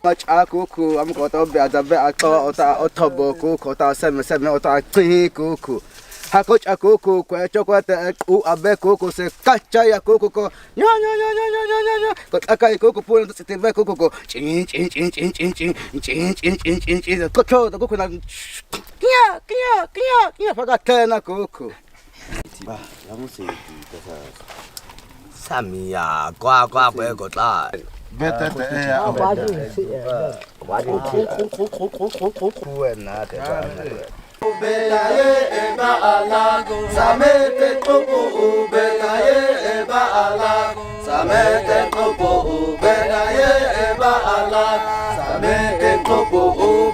Much akuku, I'm got to be at the back of Otobo, Kota 77 or Kuku. Hakoch a cuckoo, chocolate, a beco, say, Kachaya cuckoo, ya, got a kai cuckoo, pull the city back cuckoo, change, control the coconut. Yeah, forgot turn a cuckoo. Samia, qua, got that. Better Belaye eba alago, samete topo belaye eba alago, samete topo belaye eba alago, samete topo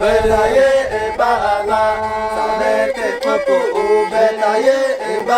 belaye eba alago, samete topo belaye eba.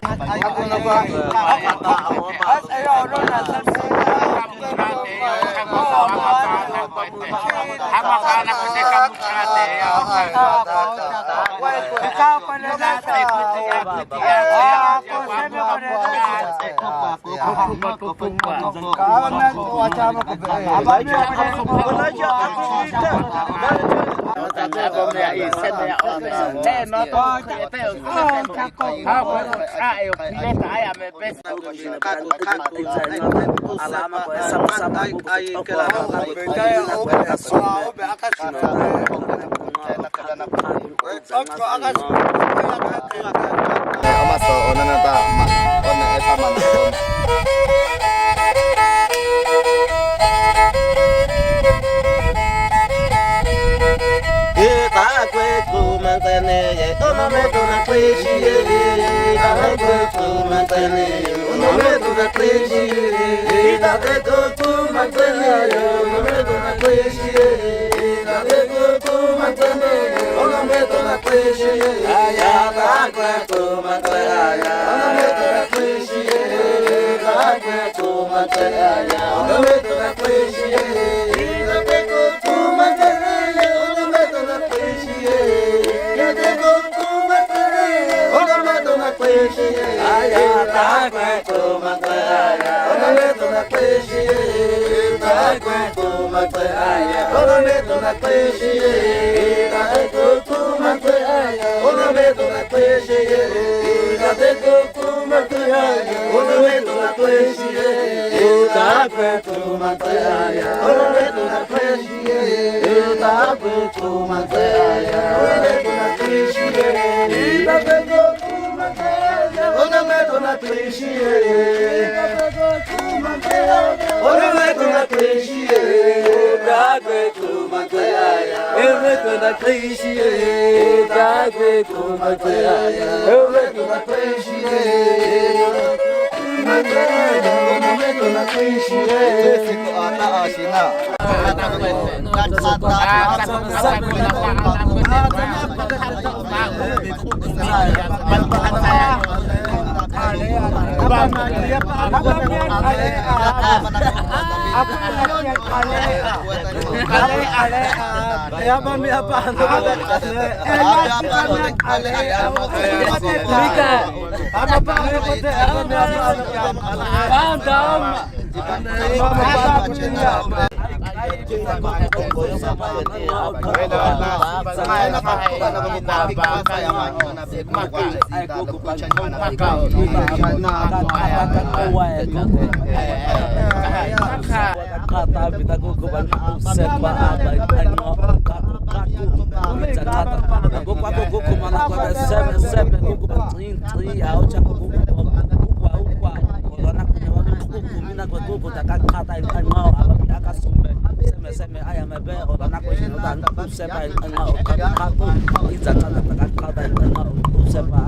sepa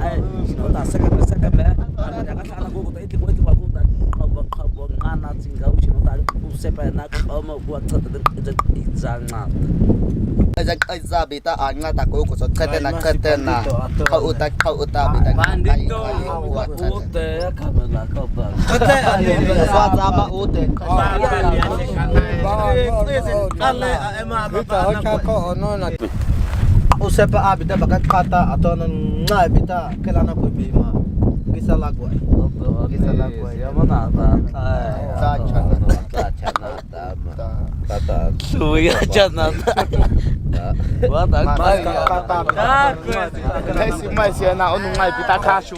ai no ta seka me ana daga sana go ta iti ko ta khabo ngana tsinga u chino ta sepa na ko ma ku tsata izanga Hadzabe ta anga ta ko so khetena kha uta bita bandito ute kamela ka ba khethe ani fa zaba ute ale ema ba ko onona usepa abita bakat kata atau ngai bita kelana ko bima kisa lagwa ya mana ta chana kata suya chana wata Esse mais é na onu ngai bita kashu.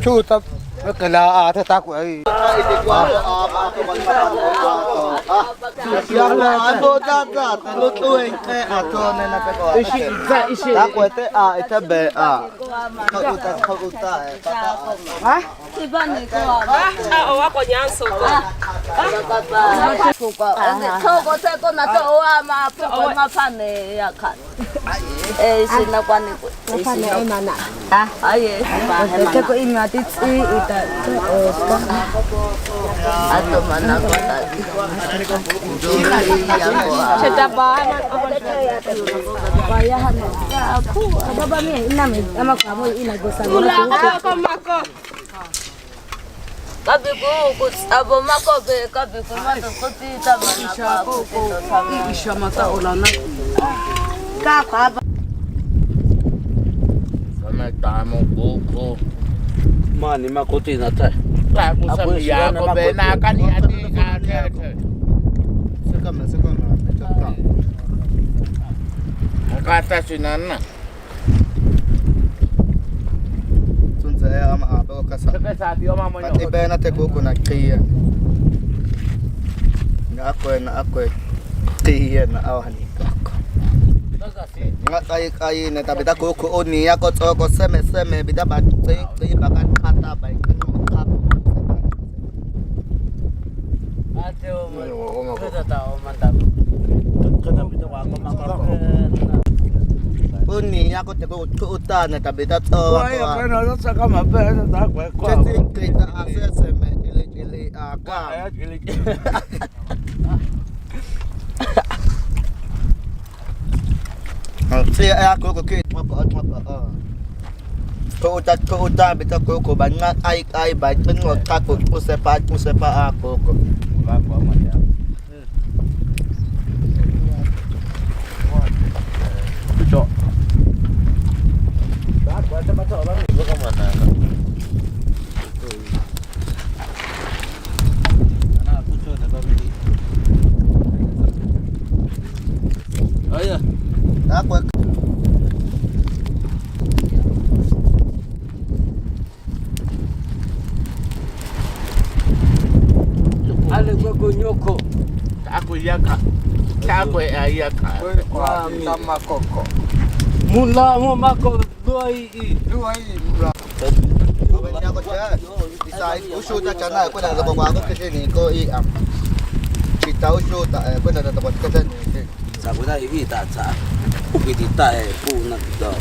chuta kala ta ko ai ando ta lo tueng ke atone na pe ko ta ko te ita be kha uta ha ibani ko o wa ko nyanso ko ko te ko na to wa ma po ma phane ya khan sina kwani ko phane ai mana ha ai te ko ina ti ita ato mana ko ta cheta ba ba ya han aku baba mi ina me ama kamu ina go sa ko mako kabiku ku abo mako be kabiku ma to ko ti ta ma ko isha mata olana ka kwa Sama tamo koko. mani makoti na ta La kusa ya ko be na kani ati ka ke. sekam Kata sinana. tunza ama aba ko kasa Saka sa ti o mama nyo. ati be na te ko na kriya na ako kriya na awani nga kai na tabita ko oni ya ko tsoko seme bida ba tsi ba kan khata ba kan khap ate o kada ta o manda kada bita wa ko makako oni ya ko te ko uta na tabita tso wa ya kana lo saka mabe ta kwa kwa tsi kita asese me ile aka si ako ko kit mapa ko uta bita ko ba nga ai ba pengot ka ko sepa ako ko ba ko ma ya Cok. Ba ko ta ma to ba ko ka mana ana ku to na ba bi aya ako ale ko nyoko Aku yaka. Ako ayaka. wa tama koko mula mo mako duai ya ko cha isai usu ta chana ko na ko ba ko kese ni ko I am kita usu ta ko na ta ba kese ni sabu da ibi ta cha ubi di ta pu na do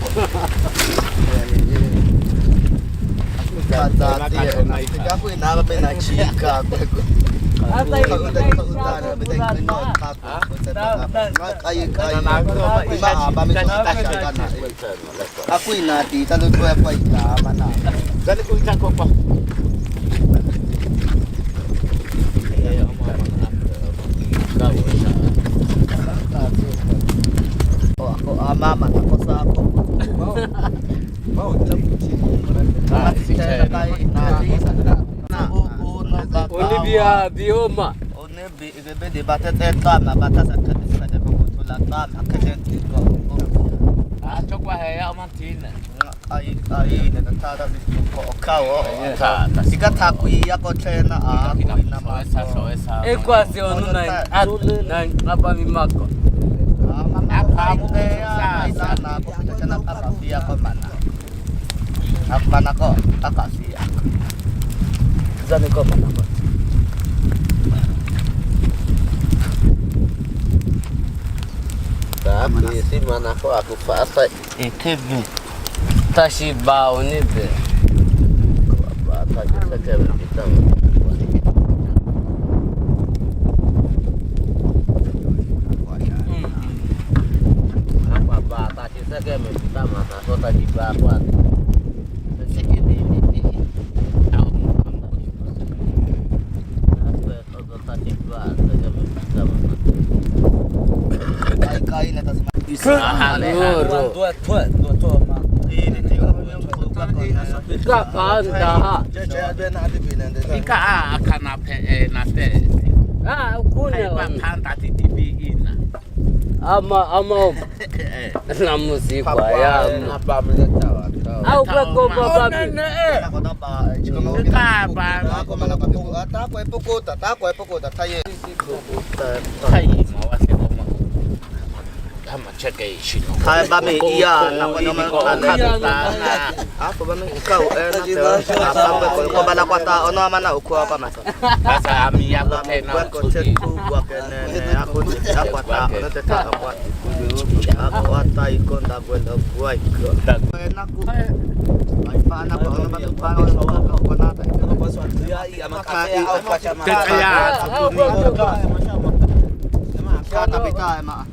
kata dia na kita ko na ba na chika ko atay na bitay ko ta ko kai ma ba mi ta cha na ako inati talo ko pa ita mana Dali ko isa ko pa. ako mama ako sa ako Olivia Dioma one be de batet etama batasa sa de ko tula tama kete Chokwa he ya mantina. ai na tata ko kao sika takui yako tena ko ina ma equación na apa mi mako Kamu sana aku sana kakak kau mana? Aku mana kau kakak sia. Zani kau mana kau? Tapi si mana aku fasa Itu tashi bau ni be. Apa tak kita kita. Apa tak kita kita mana so tadi apa. Ini. Kai na tas. Dua ma. Ika panda. Ika akan apa nate. Kuna Panda di TV ina. ama namu si kwaya Apa menetawa? au bako baba Ako na ba? Ako malapapuko. Tako ay puko. Tayo. Tayo mawasi ko mo. Tama check shi. Tayo ba may iya na ko naman nakakita. Ako ba may ikaw na ko ba na kwata ono man na ukuha pa mas. Basta ami ako na ko check ko ako kwata ono teta ako. Ako atay ko na gwelo buhay ko. Naku. Ay paano ba ono ba paano ko na tayo. Ano ba so ya amakaya au pa siya. Kaya kata bita ma.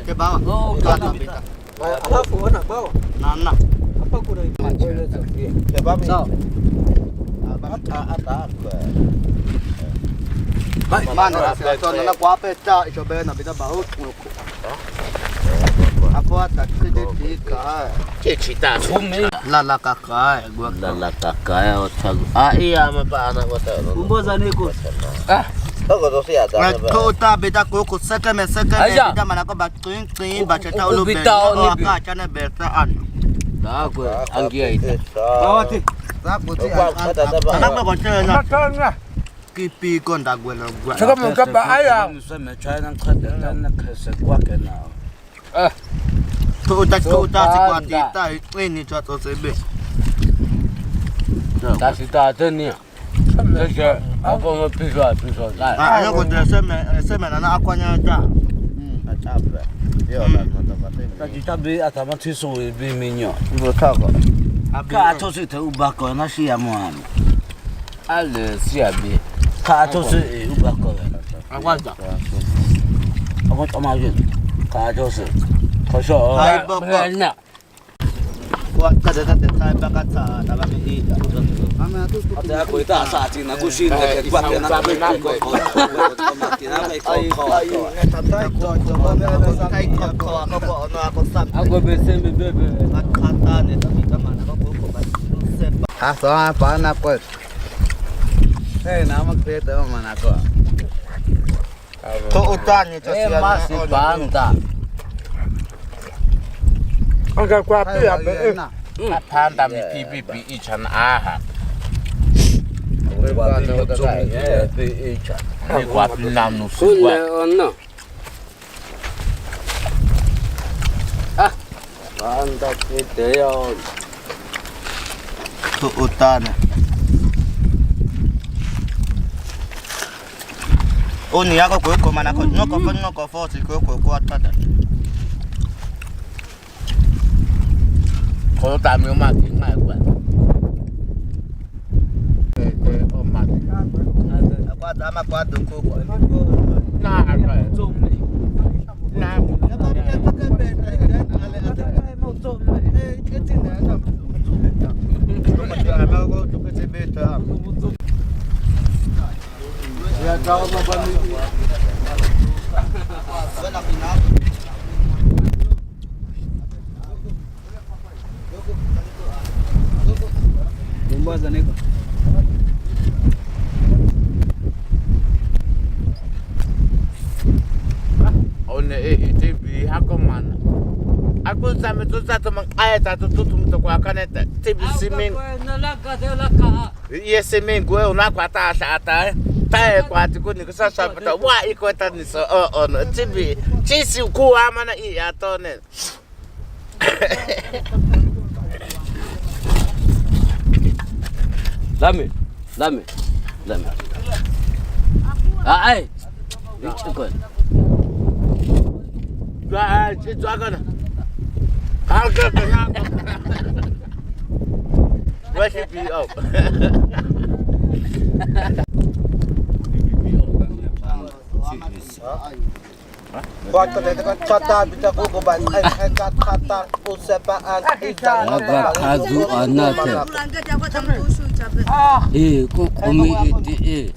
Ke bawa. Kata bita. Alafu ona bao. Nana. Hapa kuna Ke bawa. Sawa. Ata Mana so na kwa peta ichobe na bita baut. Ako ata kidika. Chechita sume. Lala kaka gua lala kakaya otagu iya mapana kota umboza niko. Ako to siya ta ko ta bita ko saka me bita mana ko ba twin ba cheta ulo be. Ka chana berta an. ako angia ita Awati. Sabuti ana ba chana. Makanga. Kipi ko ndagwelo gwa. Chaka mka ba aya. Mseme chana khata na khase kwa kana. Ko ta si kwa tita ni cha to sebe. tasita tenia sasa hapo mpiswa Ano ko de seme na akwanya ta. Achapa. Yo na Ta jitabe atama tiso bi minyo. Ngo tako. Ka atosi te ubako na shi ya mwana. ale siabi Ka atosi ubako. Agwata. Agwata ma je. Ka atosi. Kosho. na Kwa kada ta bakata na ba mi ida. Ama tu Ata ko ita sa ti na kushinda ke kwa na ko. ako besembe bebe so pa na ko. Na magpeta man ako. To utani to siya. masi banda Anga kwa pia be. Panda mi PPP ichan aha. Ni kwa pinam no kule suwa. ono banda kete yo To utani. Oni yako ko mana ko ngoko force ko atada. Ko ta mi ma ti ngai kwa. O ma. Apa dama kwa doko ko. Na ra. Na. Ya tahu apa ni? Umboza niko. One TV hako mana. Aku sama tu satu mengaya satu tutum tu kwa kaneta. TV simin. Iya simin gue una kwa ta ata. Ta kwa tu ni kusa sa pata wa iko ta ni so no TV Chisi ukuwa mana iya tone. Lami. Ai. Ikon. Ba, itu akan. Harga kenapa? Worship you up. Waktu itu kan catat bisa kuku bantai kata usapaan Agu anate. Kumi iti.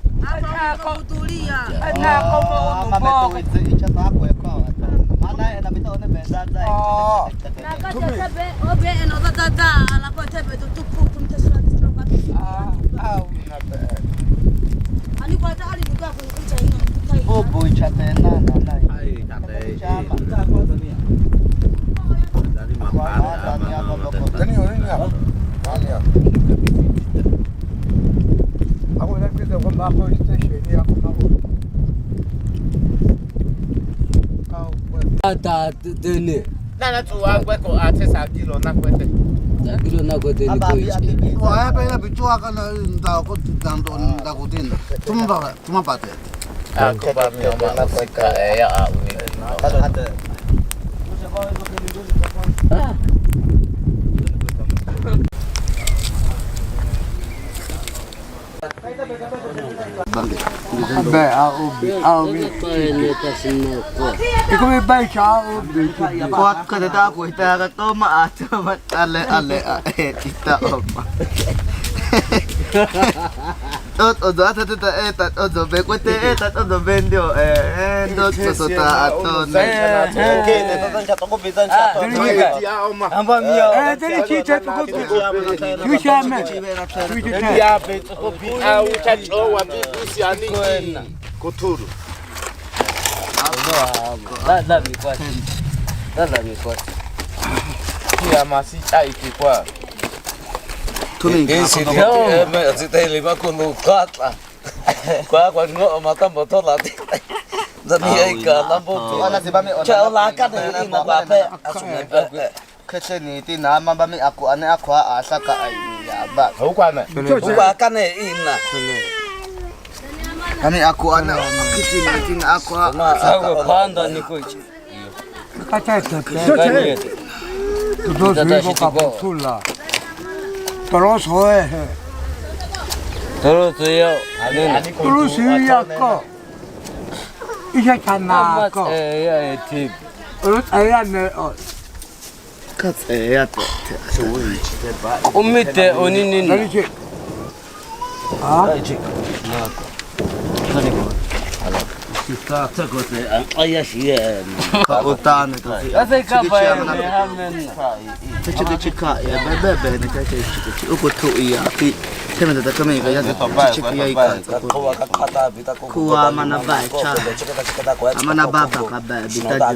Oh boy chatena Ada dene. Nana tu agwe ko artist agilo na kwete. Agilo na kwete ni ko ichi. Wah, apa yang bicara kan dah aku dah kutin. Cuma pate. Aku ba mi mana ko ka ya uni. Ada. Be, aku Ini kasih ko. Iku may baik aku. Kuat ka da ko ita ka to ma ale kita oma. Odo ata odo be kwete odo bendio ndo sota ato ne ke ne to chato ko bidan chato ya oma amba mio Tadi kita tu kau Cuci ame. ya be ko bi au chacho wa bi usiani kuturu Dah mi kuat. ya masih cai kwa Esse dia se tem lima com o cota. Qua ngo mata botol lá. Dami ai ka lambo. ana si bami Cha la ka de ina ba pe asune pe. kece ni ti na ma bami aku ane aku asa ka ai ya ba ho kwa na Ba ka ne ina. ani aku ane kisi ni ti na aku Ma au panda ni ko. Kata itu. Gani. Tu dulu kau pula. Terus hoy. Terus yo. Terus ya kau. Iya kana kau. Ya tip. Terus ayah ne. kece ya to Umite onini. Dari cik. Ah. Kita takote ayah sih. ka utane to Asai ka ba ya hamen. kece ka ya bebe ne kece uko to iya ti teme da kame ga ya kece ya ika Kuwa ka kata bita ko. kuwa mana ba cha mana baba ka ba bita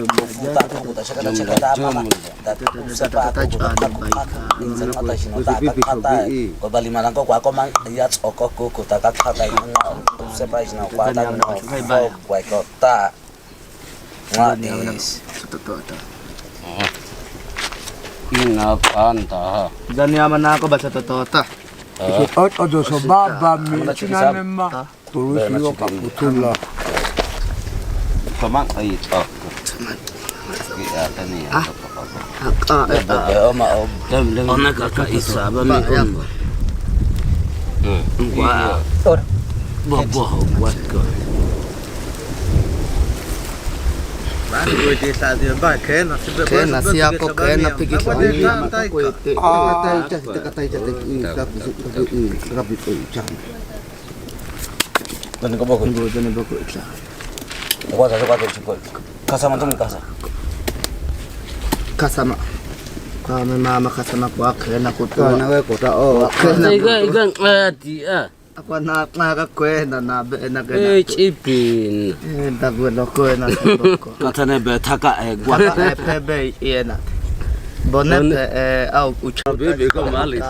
Ina panta. dan yaman na ako ba sa totoo ta Odo so baba mi. Cina nema. Terus yo kau pula. Pemang ai to. Ya tani. Oma ona ka isa ba mi ko. Wah. Bobo buat ko. kena siapa kena pergi ke Dan ko bako. Ko sa ko. Kasama to kasa. kasama kami mama kasama ko kena ko to Kau nak kau tak oh. Ikan ati ah. ako na kwena na kena Chipin. dago loko na ko Katane be taka gwa. pebe ena bonet au ucha Bebe ko mali.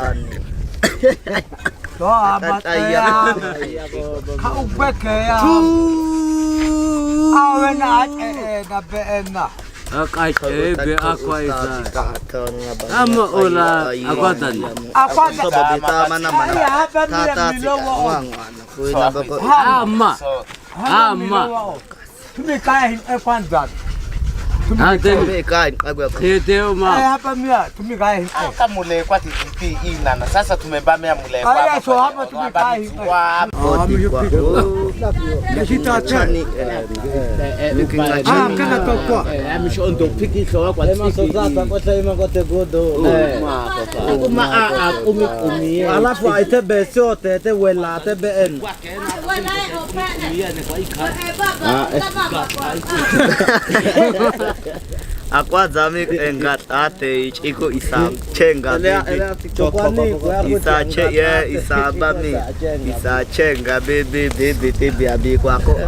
Kau amat ya. Kau bek ya. Awena na beena. Akache be akwaisa. Ama ola akwadani. Akwadani mana mana. Ama. Tumikae kwanza. Tumikae Teo ma. Hapa mia tumikae. Kamule kwa titi inana. Sasa tumebamea mule. Aya so hapa tumikae. Nishitacha. Kana tokwa. Ameshondo piki so kwa sasa kwa sema kwa tegodo. Alafu aitebe sote te wela tebe en. Akwadza engatate ichiko isachenga isachenga bebe abikwako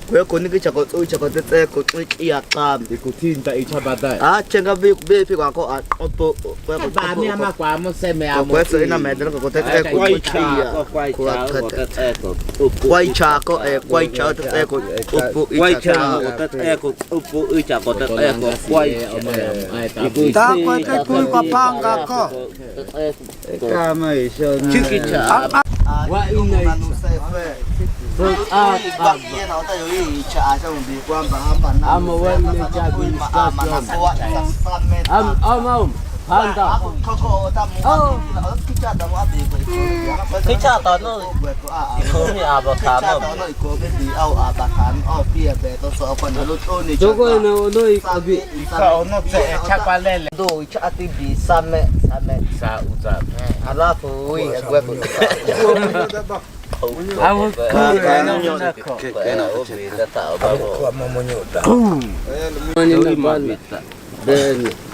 kwekonikicha kocucha kotete kocucia qambi Ikuthinta ichabadai. chenga bepi kwako opo Bami amakwa museme amo. kwetso ina medelo kotete kocucia kwaichako kwaichao tete opo Takwa te kulpa panga ko. kama isho Chikicha. Wa ina ama wale chabi ama panda kicha tano ikomi abakano jogo no ikabi ono chapalele do chati bi same sa uza alafu wi egwepo awo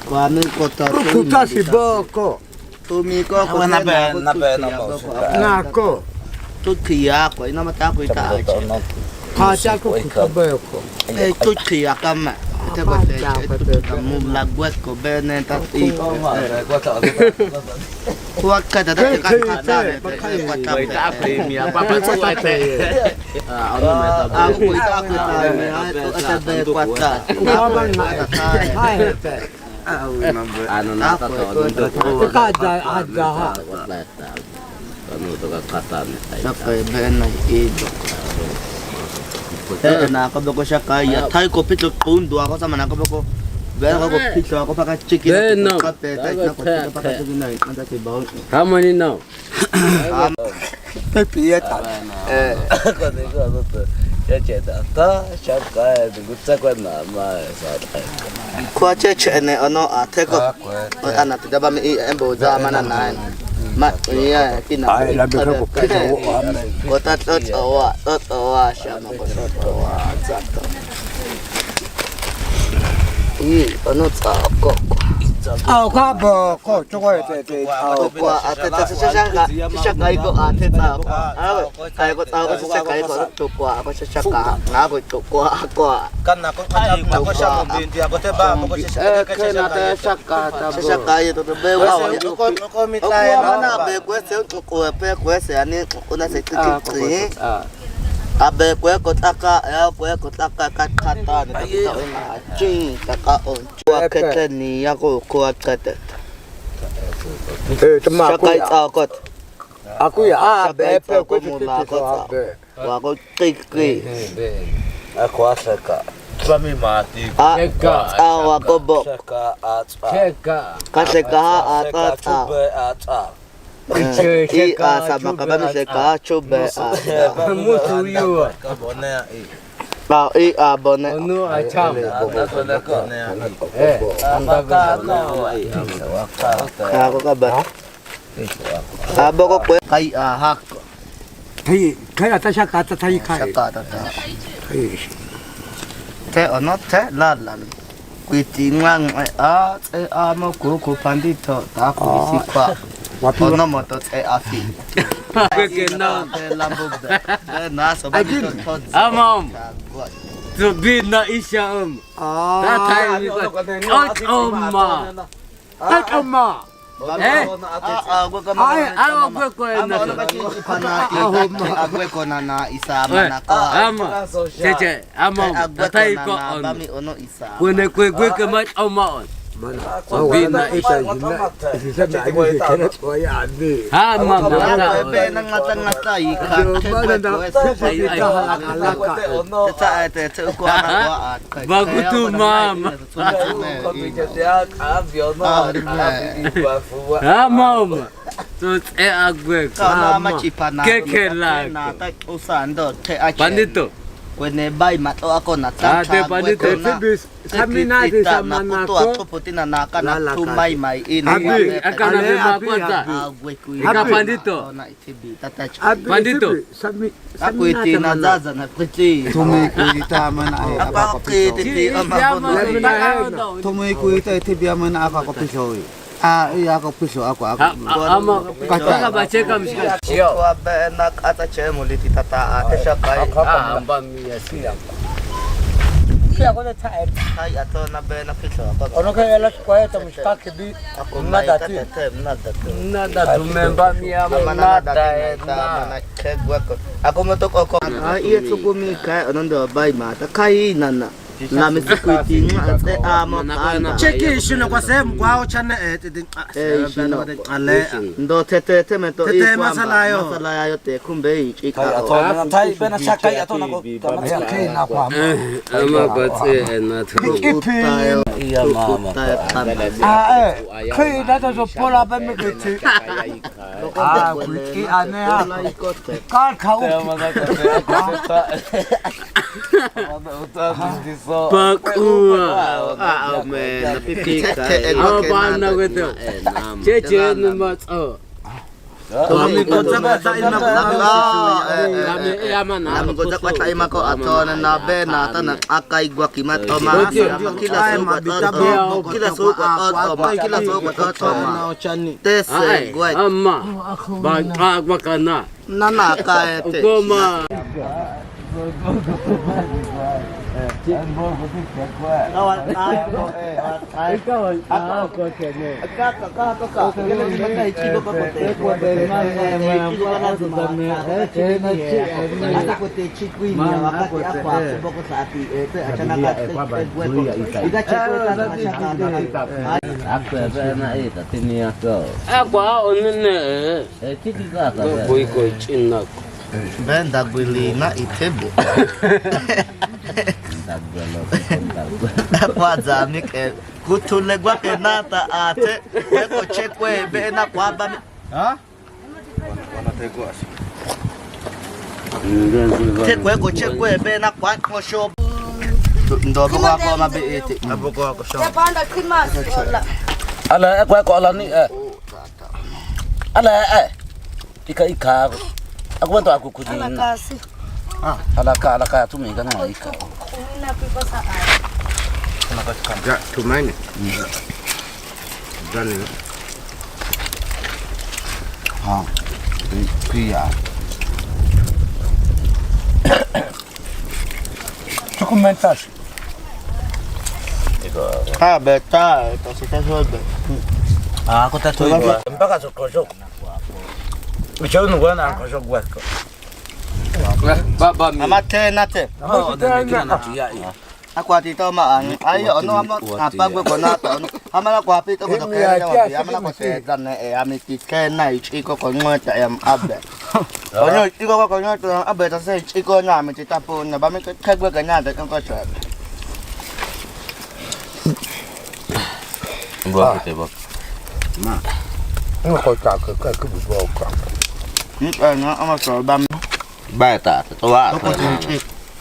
kwani kota Kutasi boko. tumiko kwa na Nako. tukia kwa ina matako ita Kacha ko kutabeko. tukia kama teko mumla gweko bene tati kwa kada da kata kwa ta premia papa aku ita aku ta me kwa ta anu nata to Kaja aja. anu to kata sampai bene ido na ako bako siya kaya tayo ko pito pundo ako sama na ako bako bene ako pito ako paka chicken kape tayo na ko paka chicken na anda ti baon how many now Pepieta. Ya ceta ta shaka gutsa kwa na ma sa kwa cheche ne ono ateko ana tidaba mi embo za mana na ma ya kina kota totowa shama kotowa zato ono tsako Au kwa boko choko te. kwa ateta shaka iko ateta ai ko tao ko shaka iko tokwa ako shaka na ko tokwa kwa kana ko ko shaka binti ako te ba mo ko shaka ito to be wa ko mitaya na be kwese ani una se tiki abe ko taka kata ni chin taka on kwa kete ni yako kwa kete Tama shaka ita ko aku ya abe pe ko wa ko tiki ako asaka Kami mati wa ko bo shaka atsa cheka kaseka ata atsa i sama kaba seka chobe mutu yo kabona i abone no acham ako kaba abo ko kai hak Kai atasha kata tai kai. shaka ta te ono te la kwiti ngang te mo ko pandito ta ko sikwa ono moto te afi Kekena. lambo na so ba to Amam. To be na isya Ah. That time is like, oh, ma. Atama. When buy mato ako na tata samina di sama nako putina naka na tumay may in akana be makwata ikapandito bandito ako itina zaza na priti tumay kuita man ako kiti amabon tumay kuita tibi man ako pisoy iya ako piso ako ama kata bacheka mshika sio abenak ata chemuli titata kesha kai amba mia sia siya ko na tai ato na be na piso ako ono kaya la kwa ta mshika kibi nada tumemba mia nada na kegwa ko ako motok ko iya tsugumi kai onondo bai mata kai nana na misikuiti ate ama cheki shino kwa sehemu kwao chana ale ndo tete meto tete masala yote kumbe ichika atona tai bena chakai atona ko kai na kwa ama batse na iya mama kai data so pola ba me kiti kuiti ane kar khau Pakua men pipika abana wedo cheche numat kami kota sa ina ko kami yaman kami kota ko sa ima ko ato na be na tan akai gwa kimat to ma kila so ko tese gwa amma ba bakana nana ka te koma Benda gwilina itebe. Kwanza mike kutule gwa kenata ate eko chekwe be na kwaba chekwe be na kwa kosho ndobo kwa kwa mabe ete aboko kwa sho Panda kimasi ola. ala kwa ko ala ni ala ika aku bantu aku kudin Kasi. alaka tumika na ika Kuna pipa sa ya tumaini dani pia dokumentasi beta kasita sobe aku tatu mpaka sokosok Bicho no guana ko jog wako. baba mi amate nate aku ati to ma an ayo ono amo apa gwe kona to amana ko api to ko ke ya amana ko se dan e amiti ke na ichiko ko ngota yam abe onyo ichiko ko ngota abe ta se ichiko nya amiti tapo na ba mi ke gwe ka nya de ko so Mbwa kitebo ma ko ka bu bo ka na ama so ba Bata to wa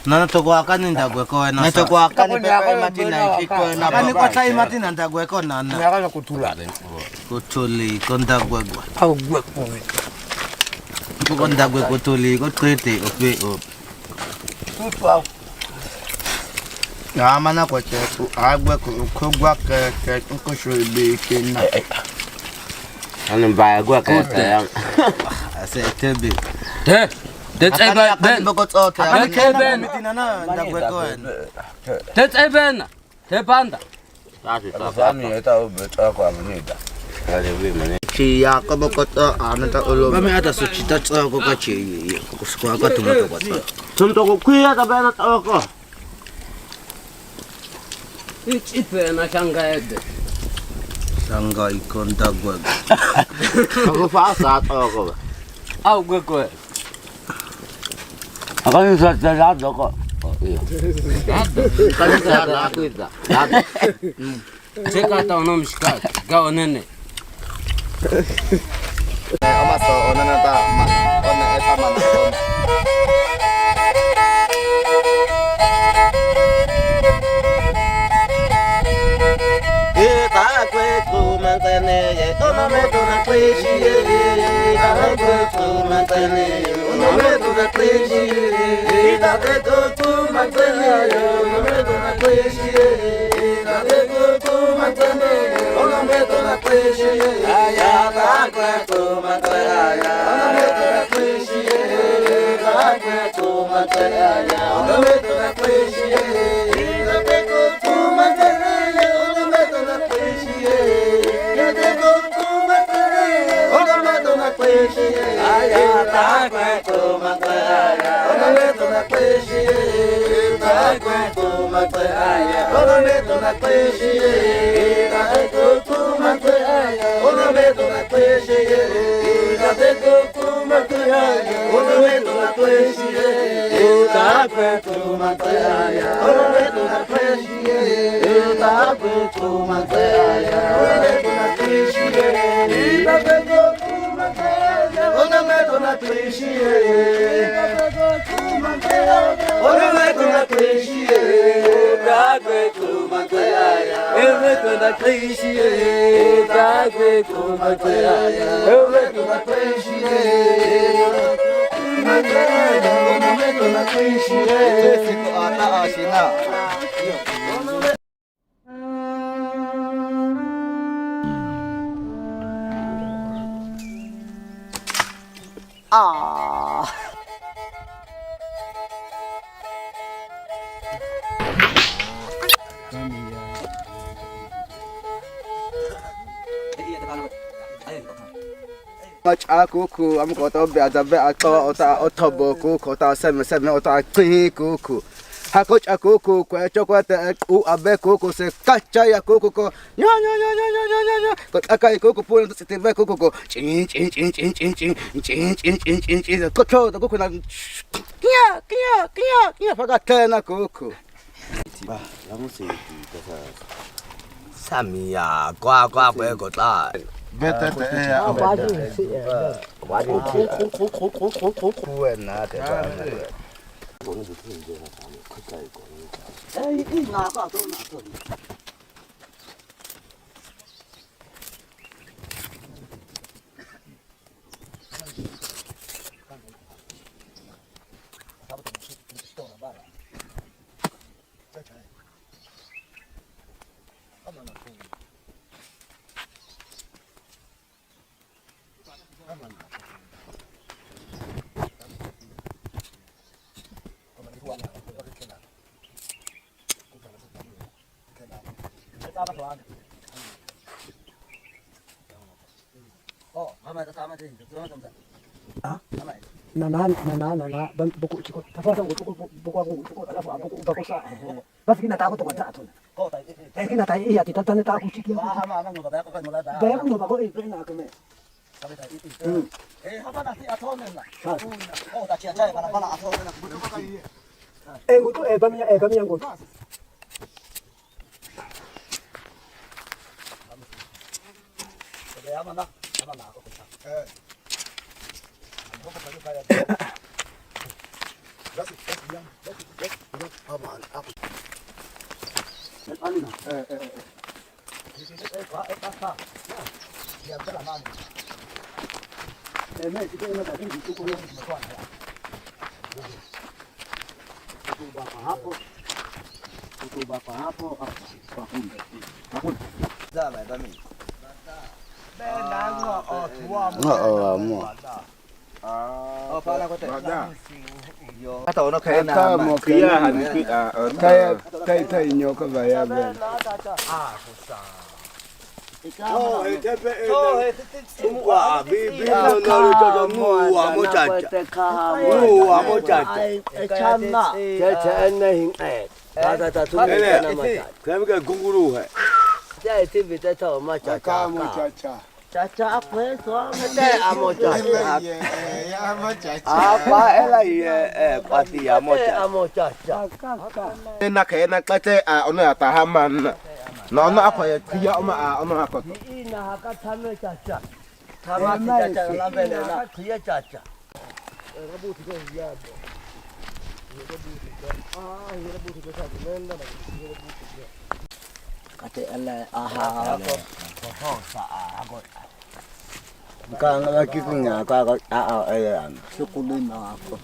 na to kwa kan ndagwe ko na to kwa kan pe mati na ichiko na ba ni kwa sai mati na ndagwe ko na na ya kutula kutuli ko ndagwe gwa au gwe ko ndagwe kutuli ko twete ope o tutwa ya mana ko che agwe ko gwa ke ko sho be ke na anan ba gwa ka ase tebe That's even ben ko to That's even mitinana ndagwe ko That's even Te panda Sami eta ubeta kwa mnida Chia ka bokota ana ta ulo. Kami ada sucita ko kachi. Ko sekolah ka tumato ka. Tunto ko kuya ta bana ta ko. Ipe na shangaed. Sangga ikon dagwag. Ako fa sa ta ko. Au gue. Ako yung sa sarado ko. Kan sa na aku ita. Ceka tau nom shika. Gao nene. Ama so ona na ta. Ona eta man. Kita kwe ku mantene ye ona me to na kweshi ye. Kita kwe ku mantene ona me to na kweshi ye. Kita kwe ku mantene ye ona me to na kweshi ye. Kita kwe ku mantene ona me to na kweshi ye. Aya ta kwe ku mantene aya ona me to na kweshi ye. Ta kwe ku mantene aya ona me to na kweshi ye. Kita kwe ku mantene ye ona me to na kweshi ye. Kita kwe ku mantene ona me to na kweshi ye. Aya ta kwe ku mantene aya ona me to na kweshi ye. Ta kwe ku mantene aya ona me to na kweshi ye. Ta kwe ku mantene aya ona me to na kweshi ye. Ta kwe ku mantene aya ona me to na kweshi ye. Ta kwe ku mantene aya ona me to na kweshi ye. Ta kwe ku mantene aya ona me to na kweshi ye. Ta kwe ku mantene aya ona me to na kweshi ye. Ta kwe ku mantene aya ona me to na kweshi ye. Ta kwe ku mantene aya ona me to na kweshi ye. Ta kwe ku mantene aya ona me to na kweshi ye. Ona me to na kweshi ye. Siku ata ashina. Much akuku, I'm got up there, the better otoboku, kota 7 ota kuku. Hakoch akuku, kwa chocolate, abeku, se kacha ya kuku, ya. Got akai kuku, pull the city kuku, chin, control the coconut. Kia, forgot 10 kuku. Samia, kwa ko ta. Bete ya. Buena, te va. Nana, buku cukup. Apa yang buku alafu buku sa. Basi kinataka to kata atona. Kinataka iya titata neta kusikia. Baya kuno bako ina kame. Hapa na si atone na. Tachia chai bana atone na. Ngutu bamia ngutu. Atau nó khay na Ata mo kaya hanki kaya nyo ka ba ya ben. Oh, Mua, bibi no mua mochacha. Mua mochacha. Chama. Chacha nahin Tata tu na macha. Kami ka gunguru hai. Dia TV tata macha. Ka mochacha. Chacha apa so? Amocha. Ya mochacha. Apa ela pati ya mocha. Amocha. Na kena kate ona tahaman. No apa ya kia oma ona ko. Ina haka tame chacha. Tama chacha la bele la kia chacha. Rabu tiko yabo. Kate ala aha. Kang lagi punya ka ayan. Sukulin na ako.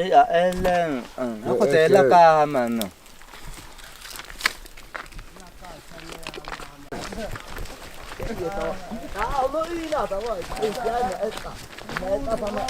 Elen. Ako tela ka man. Mo ina tawa. Yana esta. Esta sama.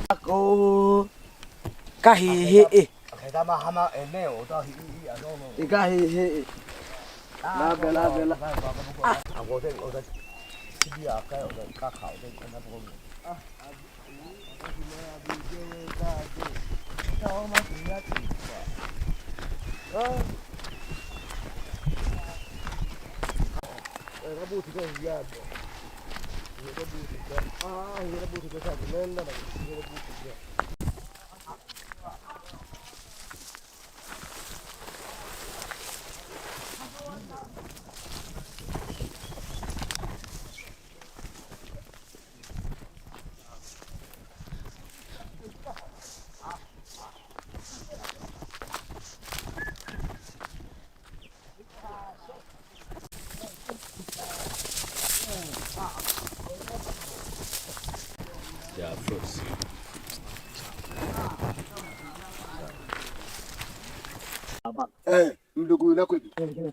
Aku kahihi. Kita hama eneo udah Kahihi. La bela. Aku udah dia kayak udah kakak udah kena pun. Rabu tiko yabo. Rabu tiko. Rabu tiko sa nenda na rabu tiko. Mdogo yako hivi.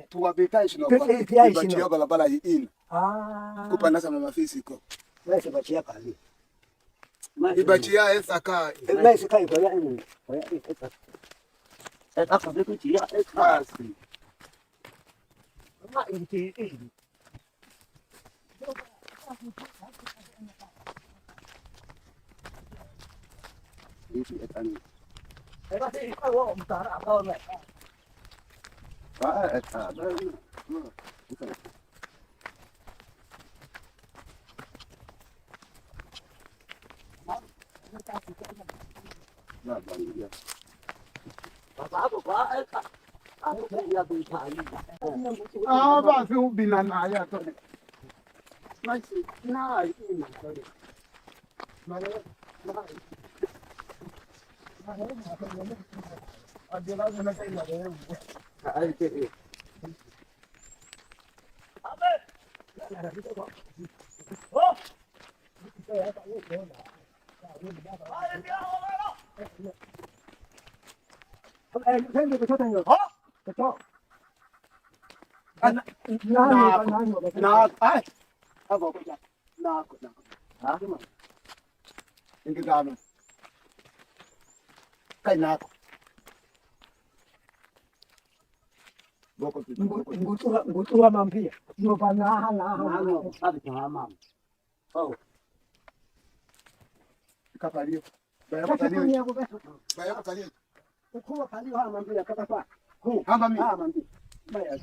Tuwa vitaishi na kwa. Ibachia barabara hii ina. Kupanda sana mafisi ko. Wewe bachia pale. Ibachia esaka. Wewe sikai kwa yani. Aka beku chia. Basi. Ma inti. Hivi etani. Basi kwa wao mtara ambao na. Eta. Na bandia. Basi ubina naye to. Nasi na ina to. Ngutua mampia. Ndio bana Kapalio. Baya kapalio. Ukua palio haya mampia kata Hamba mimi. mampia. Baya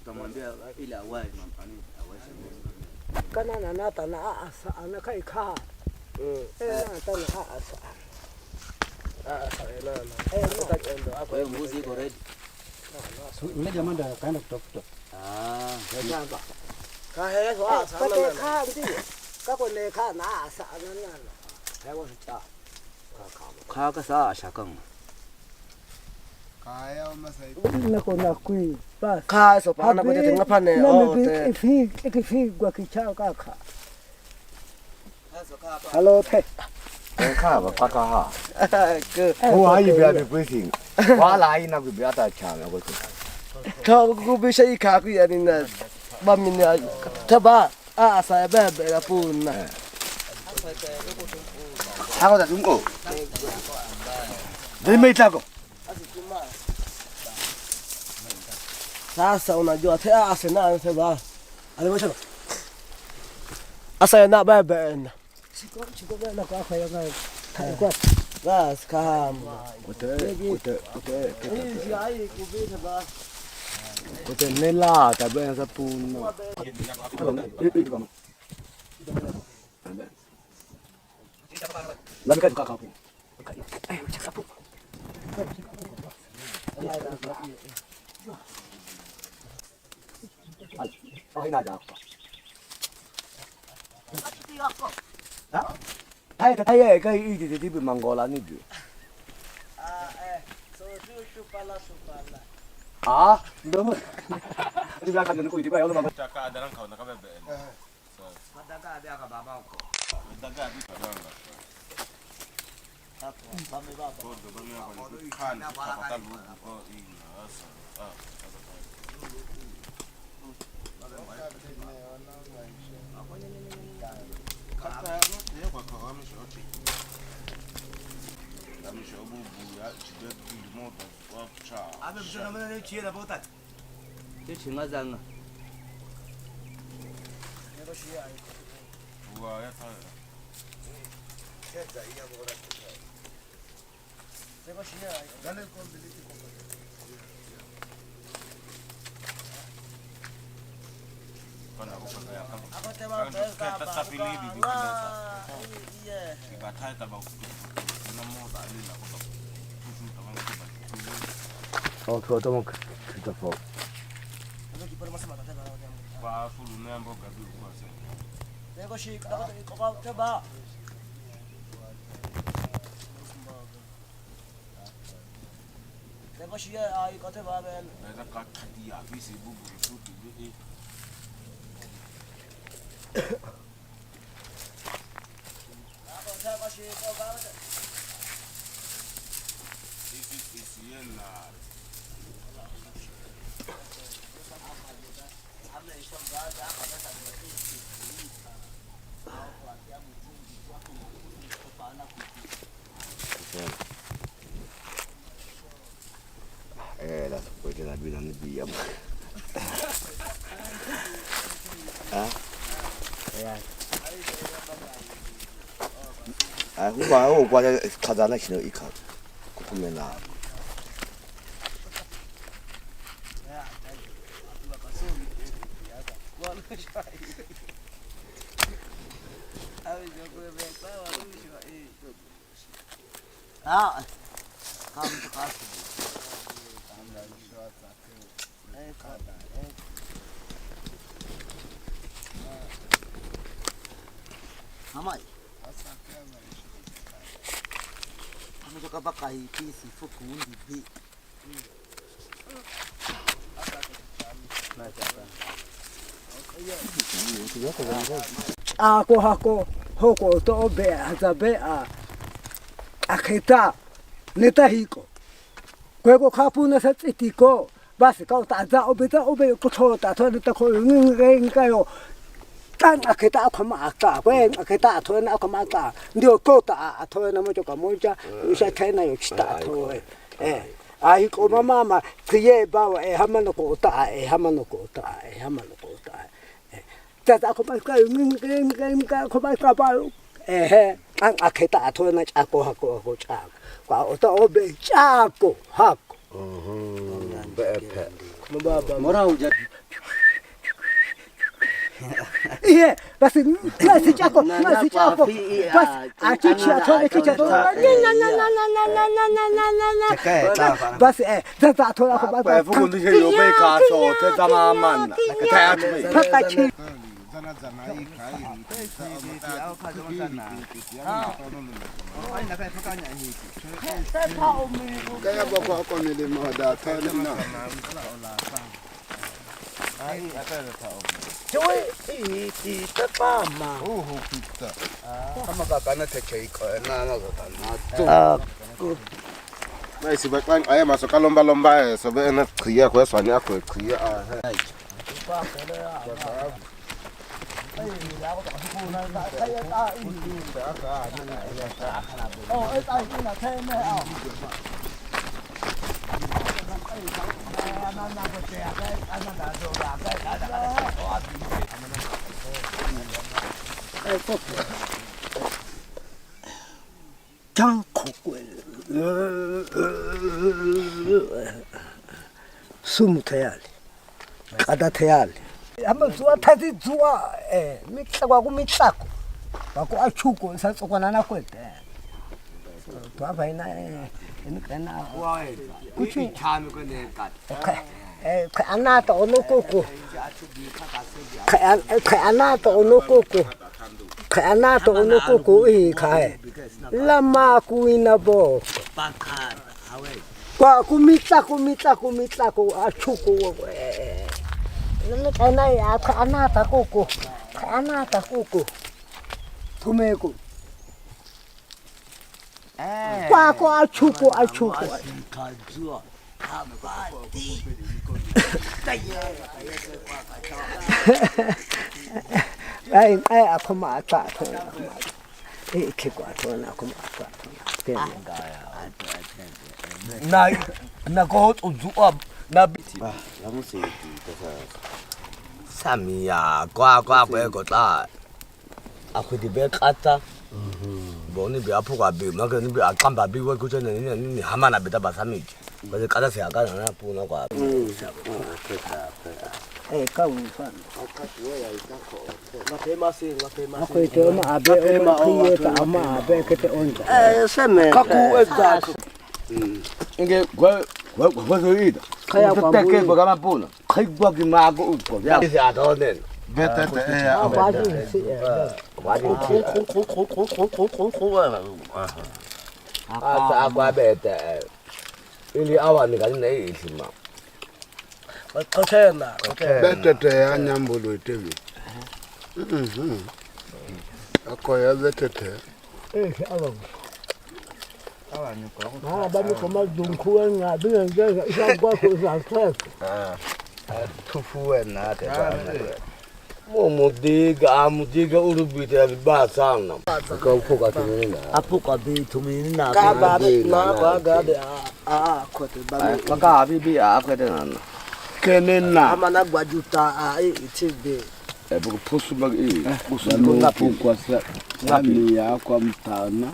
Utamwambia ile awali mampani aweze. Kana na nata na asa ana kai ka. Nata na asa. Kwa hiyo mbuzi iko ready. Yule jamaa ndo kaenda kutafuta. Shamba. Kahe so asa Pate ka ndio. Kako ne ka na asa ana. Hayo cha. Kaka saa shakang. kaya masai Nako na kui bas. ka so pana ko te ngapane o te Ifi gwa kichao kaka. Hello te. Kaka paka ha. ke Wa yi bia de briefing. Wa la yi na ku bia ta chang ko. to ku bi sai ka ku ya ni na ba min ya ta ba asa ba ba la pun na Ako da dungo. Dai mai tako. sasa unajua te asa na asa ba aliwasha asa na ba ba na Chiko na kwa kwa ya kwa. bas kam Ote. hizi ai ku bi ta ba Ote nela ta ba sa pun. Lami ka kaka pun. Ay na da. Ay ka i di di mangola ni du. so tu pala Ah, ndo. Di ba ka ni ko di ba yo ma. Taka adaran ka na ka bebe. Madaga abi aka baba ko Daga di ka langa. bame baba Ko do ba mi ko ni kan ka ta lu ko i asa. Kaka no te ko ko am shoti. Am shobu bu ya chide di mo da wa cha. Abe mtana mwana ni chie da bota. Che chinga zanga. Wa ya ta. Kana ko ka ya ka. ako te ba Ka ta pili di di. yeah Iba ta ta ba. Na mo da ni na ko ta. Tu ta ba ko ba. Oh, to mo kita fo. Ba fulu na mbo ka du ko se. Neko shi ko te ba Neko shi ai ko te ba ben Na ka ta di ya fi se bu bu su di e. ako te ba shi ko ba Isi na La poi che la guida ne via. Huwa kwa kadana shino ika. Kukumena. Ah, kam to kas. Amai. Ametoka baka hii pisi fuku undi bi. Ako hako. hoko to be Hadzabe aketa netahiko kweko khapuna sa tsitiko basi ka ta za obe ko thota thona ta ko ngenga yo tan aketa khoma aka kwen aketa thona khoma aka ndio kota athona mo joka moja usha tena yo chita tho ai ko mama kriye bawa hamano ko ta hamano ko ta hamano ko ta ta khoma ka ngenga khoma ka ba an aketa thona chako hako chako kwa ota obe chako hako Mora uja. Iya, basi chako. Bas achichi atole kicha to. Basi tata atole ko ba. Kwa fukundi yo be ka so te tama man. Ka atme. Pakachi. Kaya bako ako nili mo da tele na. Joy ti tapama. Pizza. Kama kakana te cheiko na kana. Na isi ba kan aya maso kalomba lomba so be na kriya ko so nya ko kriya Sumu tayari. Kada tayari. Ama zua tazi zua mikisa kwa kumitsako. Wako achuko sa tsokwana na kwete. To aba ina ina kuchi chami ko ne ka. Anata onokoko. Anata onokoko. Anata onokoko kai. Lama kuina bo. Kwa kumitsako achuko. Nene kana ya anata koko. Anata koko. Tumeko. Kwa achuko. Kajua. Habati. Ai akoma ata. Kiko atona akoma ata. Na ko uzuwa na biti. La musiki kasa. Samia kwa ko ta. Akhudi be kata. Boni be aphuka be maka ni be aqamba be ko tsene ni hamana beta basamiji. Ba se kata se akana na puna kwa. Ka umfana. Ako ito abe o ama abe kete onja. Seme. Kaku exact. Inge kwa zoida. Kaya kwa teke kwa kama puna. Khigwa ki mago uko. Ya se adonen. Beta te ya. Agua beta. Ili awani kali na isima. Kotena. Beta te ya nyambulu itevi. Ako ya beta te. Bami koma dunkuwe nga binga isa kwa ko za tek. Tufu na te ba. Mudiga urubita ba sana. Ka ufoka tumina. Apuka bi tumina. Ka ba na ba ga de kote ba. Maka bibi akwete nana. Kenena. Amana gwajuta itibe. Buku pusu bag pusu na kwa sa. Ngami ya kwa mtana.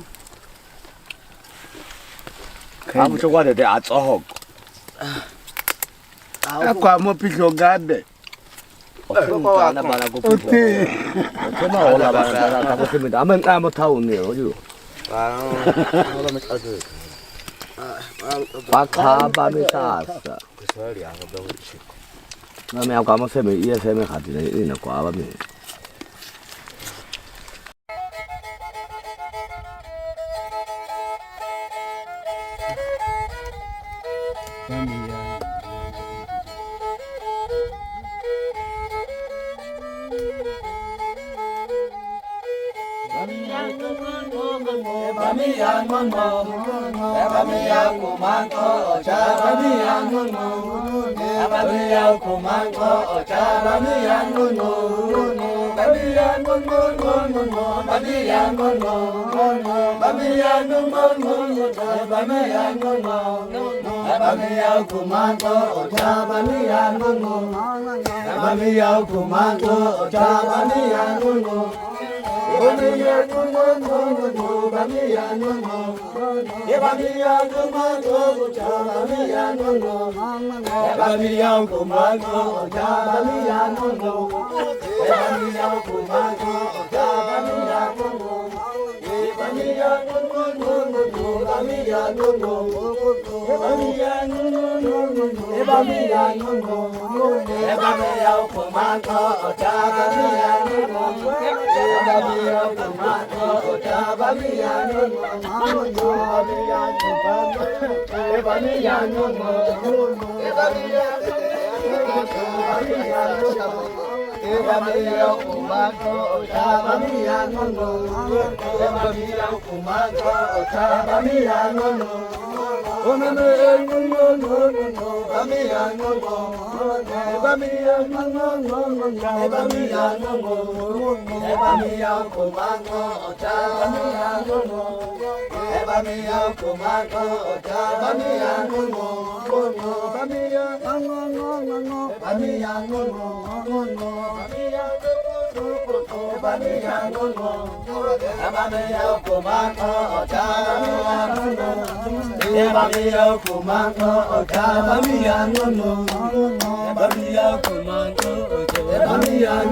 Amu chokwa de atsohok. Kwa mo pisho gade. Otana bana ko puso. Kema ola bana ko kemi amen amo taune oju. Ola me adu. Bakaba me sasa. Kusali ako daw chiko. Na me ako mo seme iya seme khati ina kwa ba me. Bamiya